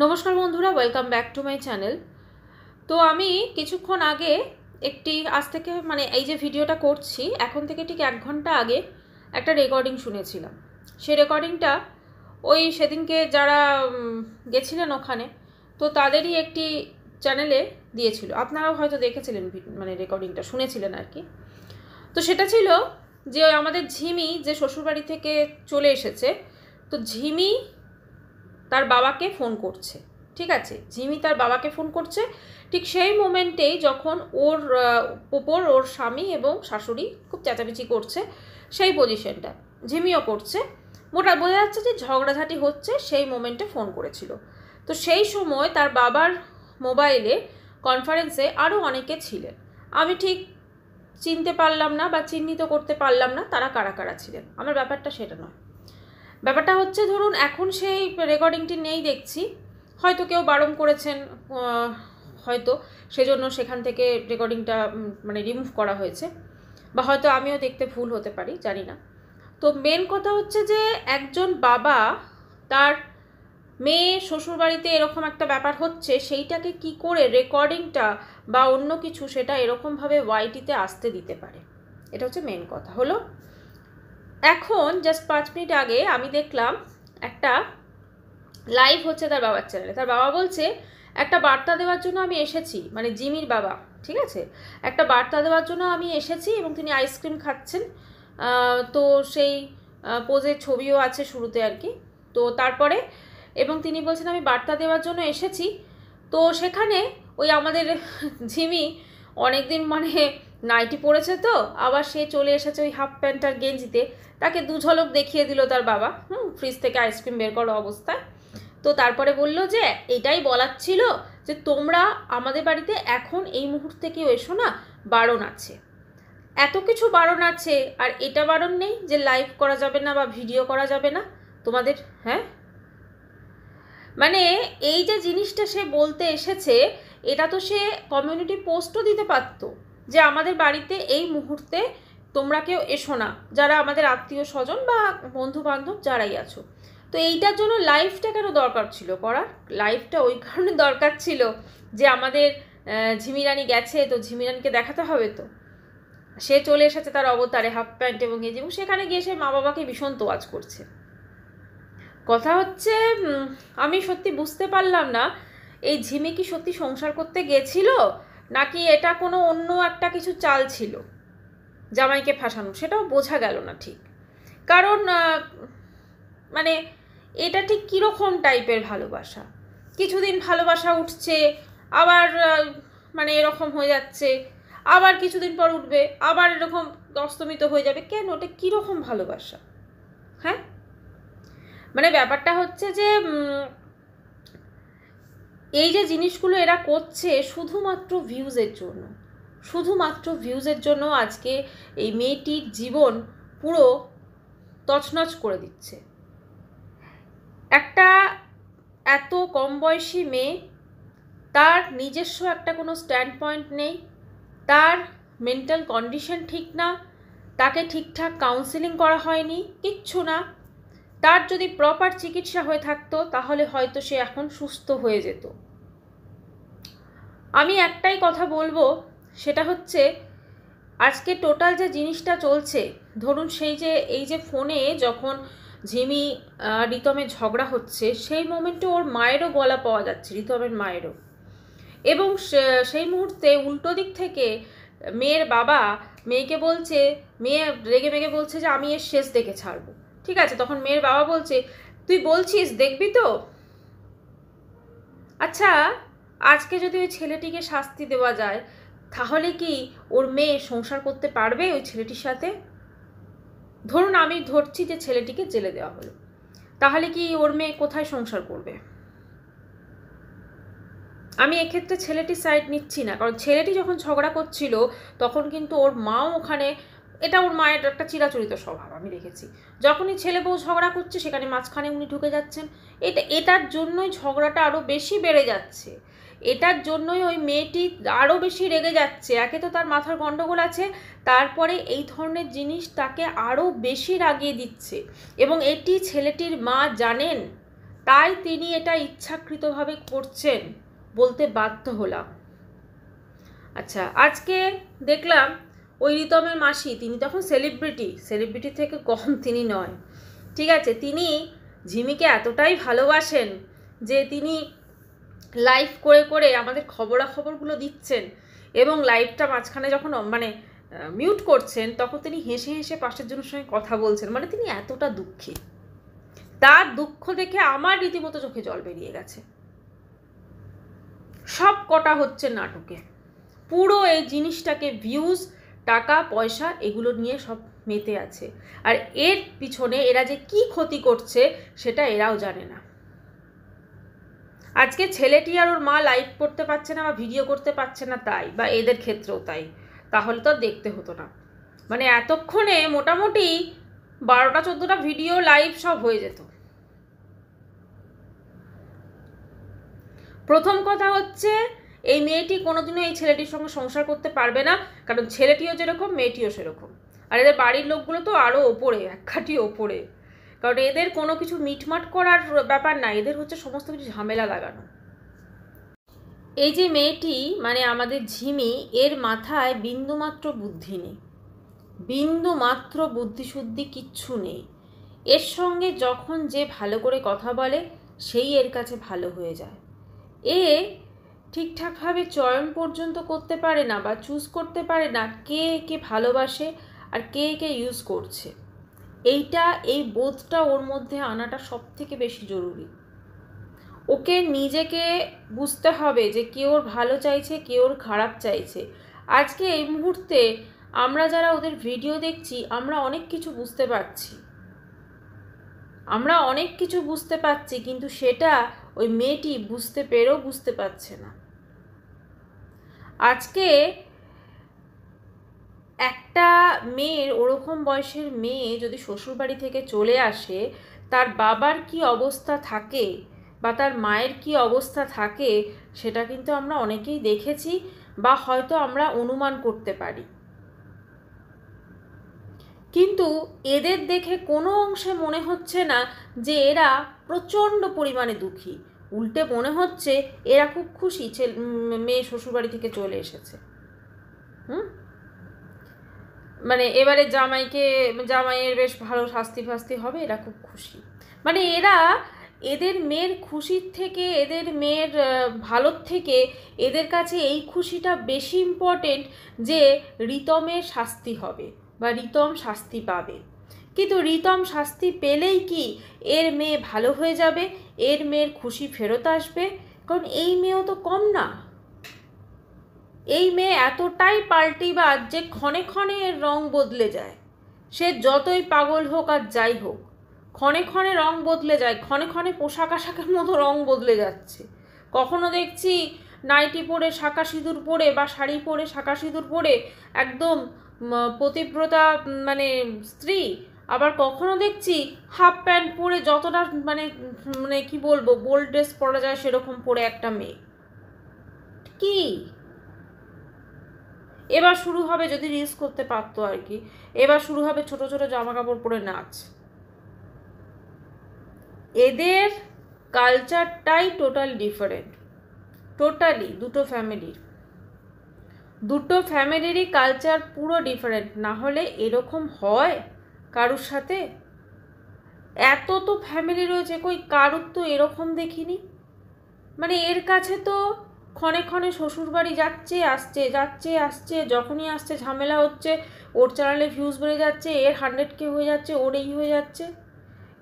নমস্কার বন্ধুরা, welcome back to my channel. তো আমি কিছুক্ষণ আগে আজ থেকে এই যে ভিডিওটা করছি এখন থেকে ঠিক 1 ঘন্টা আগে একটা রেকর্ডিং শুনেছিলাম। সেই রেকর্ডিংটা ওই সেদিনকে যারা গেছিলেন ওখানে, তো তাদেরই একটি চ্যানেলে দিয়েছিল। আপনারাও হয়তো দেখেছিলেন, রেকর্ডিংটা শুনেছিলেন আর কি। তো সেটা ছিল যে আমাদের ঝিমি যে শ্বশুরবাড়ি থেকে চলে এসেছে, তো ঝিমি তার বাবাকে ফোন করছে। ঠিক আছে, ঝিমি তার বাবাকে ফোন করছে ঠিক সেই মোমেন্টেই যখন ওর উপর ওর স্বামী এবং শাশুড়ি খুব চেঁচামেচি করছে, সেই পজিশনটা ঝিমিও করছে। মোটা বোঝা যাচ্ছে যে ঝগড়াঝাটি হচ্ছে, সেই মোমেন্টে ফোন করেছিল। তো সেই সময় তার বাবার মোবাইলে কনফারেন্সে আরও অনেকে ছিলেন। আমি ঠিক চিনতে পারলাম না বা চিহ্নিত করতে পারলাম না তারা কারা কারা ছিলেন। আমার ব্যাপারটা সেটা নয়। ব্যাপারটা হচ্ছে, ধরুন এখন সেই রেকর্ডিংটি নেই দেখছি, হয়তো কেউ বারণ করেছেন, হয়তো সেজন্য সেখান থেকে রেকর্ডিংটা রিমুভ করা হয়েছে, বা হয়তো আমিও দেখতে ভুল হতে পারি, জানি না। তো মেন কথা হচ্ছে যে একজন বাবা তার মেয়ে শ্বশুরবাড়িতে এরকম একটা ব্যাপার হচ্ছে, সেইটাকে কি করে রেকর্ডিংটা বা অন্য কিছু সেটা এরকমভাবে ওয়াইটিতে আসতে দিতে পারে, এটা হচ্ছে মেন কথা। হলো এখন জাস্ট 5 মিনিট আগে আমি দেখলাম একটা লাইভ হচ্ছে তার বাবার চ্যানেলে। তার বাবা বলছে একটা বার্তা দেওয়ার জন্য আমি এসেছি, জিমির বাবা, ঠিক আছে, একটা বার্তা দেওয়ার জন্য আমি এসেছি, এবং তিনি আইসক্রিম খাচ্ছেন। তো সেই পোজের ছবিও আছে শুরুতে আর কি। তো তারপরে এবং তিনি বলছেন আমি বার্তা দেওয়ার জন্য এসেছি। তো সেখানে ওই আমাদের ঝিমি অনেকদিন নাইটি পরেছে, তো আবার সে চলে এসেছে ওই হাফ প্যান্ট আর গেঞ্জিতে। তাকে দু ঝলক দেখিয়ে দিল তার বাবা, ফ্রিজ থেকে আইসক্রিম বের করা অবস্থায়। তো তারপরে বলল যে এটাই বলার ছিল যে তোমরা আমাদের বাড়িতে এখন এই মুহূর্তে কেউ এসো না, বারণ আছে, এত কিছু বারণ আছে, আর এটা বারণ নেই যে লাইভ করা যাবে না বা ভিডিও করা যাবে না তোমাদের। হ্যাঁ, এই যে জিনিসটা সে বলতে এসেছে, এটা তো সে কমিউনিটি পোস্টও দিতে পারতো যে আমাদের বাড়িতে এই মুহূর্তে তোমরা কেউ এসো না, যারা আমাদের আত্মীয় স্বজন বা বন্ধু বান্ধব যারাই আছো। তো এইটার জন্য লাইভটা কেন দরকার ছিল করার? লাইভটা ওই কারণে দরকার ছিল যে আমাদের ঝিমিরানি গেছে, তো ঝিমিরানিকে দেখাতে হবে। তো সে চলে এসেছে তার অবতারে, হাফ প্যান্ট এবং গেঞ্জি, এবং সেখানে গিয়ে সে মা বাবাকে ভীষণ তোয়াজ করছে। কথা হচ্ছে, আমি সত্যি বুঝতে পারলাম না এই ঝিমি কি সত্যি সংসার করতে গেছিল, নাকি এটা কোনো অন্য একটা কিছু চাল ছিল জামাইকে ফাঁসানো, সেটাও বোঝা গেল না ঠিক। কারণ এটা ঠিক কীরকম টাইপের ভালোবাসা? কিছুদিন ভালোবাসা উঠছে, আবার এরকম হয়ে যাচ্ছে, আবার কিছুদিন পর উঠবে, আবার এরকম অস্তমিত হয়ে যাবে। কেন? ওটা কীরকম ভালোবাসা? হ্যাঁ, ব্যাপারটা হচ্ছে যে এই যে জিনিসগুলো এরা করছে শুধুমাত্র ভিউজের জন্য, শুধুমাত্র ভিউজের জন্য আজকে এই মেয়েটির জীবন পুরো তছনছ করে দিচ্ছে। একটা এত কম বয়সী মেয়ে, তার নিজস্ব একটা কোনো স্ট্যান্ড পয়েন্ট নেই, তার মেন্টাল কন্ডিশন ঠিক না, তাকে ঠিকঠাক কাউন্সেলিং করা হয়নি, কিচ্ছু না। তার যদি প্রপার চিকিৎসা হয়ে থাকতো তাহলে হয়তো সে এখন সুস্থ হয়ে যেত। আমি একটাই কথা বলবো, সেটা হচ্ছে আজকে টোটাল যে জিনিসটা চলছে, ধরুন এই যে ফোনে যখন ঝিমি রিতমের ঝগড়া হচ্ছে, সেই মোমেন্টে ওর মায়েরও গলা পাওয়া যাচ্ছে, রিতমের মায়েরও। এবং সেই মুহূর্তে উল্টো দিক থেকে মেয়ের বাবা মেয়েকে বলছে, মেয়ে রেগে মেগে বলছে যে আমি এর শেষ দেখে ছাড়বো। ঠিক আছে, তখন মেয়ের বাবা বলছে তুই বলছিস দেখবি তো। আচ্ছা, আজকে যদি ওই ছেলেটিকে শাস্তি দেওয়া যায়, তাহলে কি ওর মেয়ে সংসার করতে পারবে ওই ছেলেটির সাথে? ধরুন আমি ধরছি যে ছেলেটিকে জেলে দেওয়া হলো, তাহলে কি ওর মেয়ে কোথায় সংসার করবে? আমি এক্ষেত্রে ছেলেটির সাইড নিচ্ছি না, কারণ ছেলেটি যখন ঝগড়া করছিল তখন কিন্তু ওর মাও ওখানে, এটা ওর মায়ের একটা চিরাচরিত স্বভাব আমি দেখেছি, যখনই ছেলে বউ ঝগড়া করছে সেখানে মাঝখানে উনি ঢুকে যাচ্ছেন। এটার জন্যই ঝগড়াটা আরও বেশি বেড়ে যাচ্ছে, এটার জন্যই ওই মেয়েটি আরও বেশি রেগে যাচ্ছে। একে তো তার মাথার গণ্ডগোল আছে, তারপরে এই ধরনের জিনিস তাকে আরও বেশি রাগিয়ে দিচ্ছে। এবং এটি ছেলেটির মা জানেন, তাই তিনি এটা ইচ্ছাকৃতভাবে করছেন বলতে বাধ্য হলাম। আচ্ছা, আজকে দেখলাম ওই রিতমের মাসি, তিনি তখন সেলিব্রিটি থেকে কম তিনি নয়, ঠিক আছে, তিনি ঝিমিকে এতটাই ভালোবাসেন যে তিনি লাইভ করে করে আমাদের খবরাখবরগুলো দিচ্ছেন, এবং লাইভটা মাঝখানে যখন মানে মিউট করছেন তখন তিনি হেসে হেসে পাশের জনের সঙ্গে কথা বলছেন। মানে তিনি এতটা দুঃখী, তার দুঃখ দেখে আমার রীতিমতো চোখে জল বেরিয়ে গেছে। সব কটা হচ্ছে নাটকে, পুরো এই জিনিসটাকে ভিউজ, টাকা পয়সা এগুলো নিয়ে সব মেতে আছে, আর এর পিছনে এরা যে কি ক্ষতি করছে সেটা এরাও জানে না। আজকে ছেলেটি আর ওর মা লাইভ করতে পারছে না বা ভিডিও করতে পারছে না তাই, বা এদের ক্ষেত্রেও তাই, তাহলে তো দেখতে হতো না। মানে এতক্ষণে মোটামুটি 12টা-14টা ভিডিও লাইভ সব হয়ে যেত। প্রথম কথা হচ্ছে, এই মেয়েটি কোনোদিনও এই ছেলেটির সঙ্গে সংসার করতে পারবে না, কারণ ছেলেটিও যেরকম মেয়েটিও সেরকম। আর এদের বাড়ির লোকগুলো তো আরও ওপরে, এক খাটি ওপরে, কারণ এদের কোনো কিছু মিটমাট করার ব্যাপার না, এদের হচ্ছে সমস্ত কিছু ঝামেলা লাগানো। এই যে মেয়েটি মানে আমাদের ঝিমি, এর মাথায় বিন্দুমাত্র বুদ্ধি নেই, বিন্দুমাত্র বুদ্ধিশুদ্ধি কিচ্ছু নেই। এর সঙ্গে যখন যে ভালো করে কথা বলে সেই এর কাছে ভালো হয়ে যায়। এ ঠিকঠাকভাবে চয়ন পর্যন্ত করতে পারে না বা চুজ করতে পারে না কে কে ভালোবাসে আর কে কে ইউজ করছে। এই বোধটা ওর মধ্যে আনাটা সব থেকে বেশি জরুরি। ওকে নিজেকে বুঝতে হবে যে কে ওর ভালো চাইছে, কে ওর খারাপ চাইছে। আজকে এই মুহূর্তে আমরা যারা ওদের ভিডিও দেখছি, আমরা অনেক কিছু বুঝতে পারছি, কিন্তু সেটা ওই মেয়েটি বুঝতে পারছে না। আজকে একটা মেয়ের, ওরকম বয়সের মেয়ে যদি শ্বশুরবাড়ি থেকে চলে আসে, তার বাবার কি অবস্থা থাকে বা তার মায়ের কি অবস্থা থাকে সেটা কিন্তু আমরা অনেকেই দেখেছি বা হয়তো আমরা অনুমান করতে পারি। কিন্তু এদের দেখে কোনো অংশে মনে হচ্ছে না যে এরা প্রচণ্ড পরিমাণে দুঃখী, উল্টে মনে হচ্ছে এরা খুব খুশি মেয়ে শ্বশুরবাড়ি থেকে চলে এসেছে। মানে এবারে জামাইয়ের বেশ ভালো শাস্তি ফাস্তি হবে, এরা খুব খুশি। মানে এদের মেয়ের খুশির থেকে, এদের মেয়ের ভালোর থেকে এদের কাছে এই খুশিটা বেশি ইম্পর্টেন্ট যে রিতমের শাস্তি হবে বা রিতম শাস্তি পাবে। কিন্তু রিতম শাস্তি পেলেই কি এর মেয়ে ভালো হয়ে যাবে, এর মেয়ের খুশি ফেরত আসবে? কারণ এই মেয়েও তো কম না, এই মেয়ে এতটাই পাল্টিবাজ যে ক্ষণে ক্ষণে এর রং বদলে যায়। সে যতই পাগল হোক আর যাই হোক, ক্ষণে ক্ষণে রং বদলে যায়, ক্ষণে ক্ষণে পোশাক আশাকের মতো রং বদলে যাচ্ছে। কখনো দেখছি নাইটি পরে শাঁকা সিঁদুর পরে বা শাড়ি পরে শাঁকা সিঁদুর পরে একদম পতিব্রতা মানে স্ত্রী, আবার কখনো দেখছি হাফ প্যান্ট পরে যতটা মানে কি বলবো, বোল্ড ড্রেস পরা যায় সেরকম পরে একটা মেয়ে। কি এবার শুরু হবে, যদি রিলস করতে পারতো আর কি, এবার শুরু হবে ছোট ছোট জামা কাপড় পরে নাচ। এদের কালচারটাই টোটাল ডিফারেন্ট, টোটালি দুটো ফ্যামিলিরই কালচার পুরো ডিফারেন্ট। না হলে এরকম হয় কারুর সাথে? এত তো ফ্যামিলি রয়েছে, কই কারুর তো এরকম দেখিনি। মানে এর কাছে তো ক্ষণে ক্ষণে শ্বশুরবাড়ি যাচ্ছে আসছে, যখনই আসছে ঝামেলা হচ্ছে, ওর চ্যানেলে ভিউজ বেড়ে যাচ্ছে, এর 100K হয়ে যাচ্ছে, ওর এই হয়ে যাচ্ছে।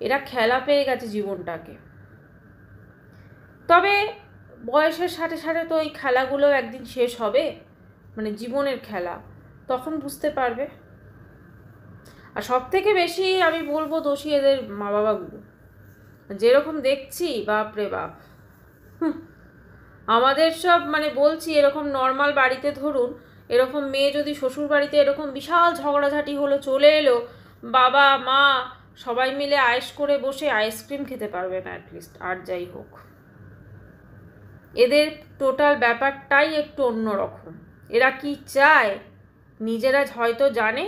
এরা খেলা পেয়ে গেছে জীবনটাকে। তবে বয়সের সাথে সাথে তো এই খেলাগুলো একদিন শেষ হবে, মানে জীবনের খেলা, তখন বুঝতে পারবে। আর সব থেকে বেশি আমি বলবো দোষী এদের মা বাবাগুলো। যেরকম দেখছি, বাপরে বাপ, আমাদের সব মানে বলছি এরকম নর্মাল বাড়িতে ধরুন, এরকম মেয়ে যদি শ্বশুর বাড়িতে এরকম বিশাল ঝগড়াঝাটি হলো, চলে এলো, বাবা মা সবাই মিলে আয়েশ করে বসে আইসক্রিম খেতে পারবে না অ্যাটলিস্ট, আর যাই হোক। এদের টোটাল ব্যাপারটাই একটু অন্যরকম। এরা কি চায় নিজেরা হয়তো জানে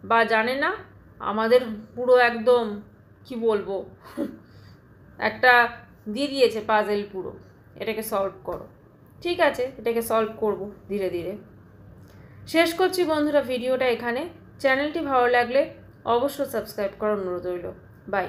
বা জানে না, আমাদের পুরো একদম কি বলবো, একটা দিয়ে দিয়েছে পাজেল পুরো, এটাকে সলভ করো। ঠিক আছে, এটাকে সলভ করব ধীরে ধীরে। শেষ করছি বন্ধুরা ভিডিওটা এখানে। চ্যানেলটি ভালো লাগলে অবশ্যই সাবস্ক্রাইব করার অনুরোধ রইল। বাই।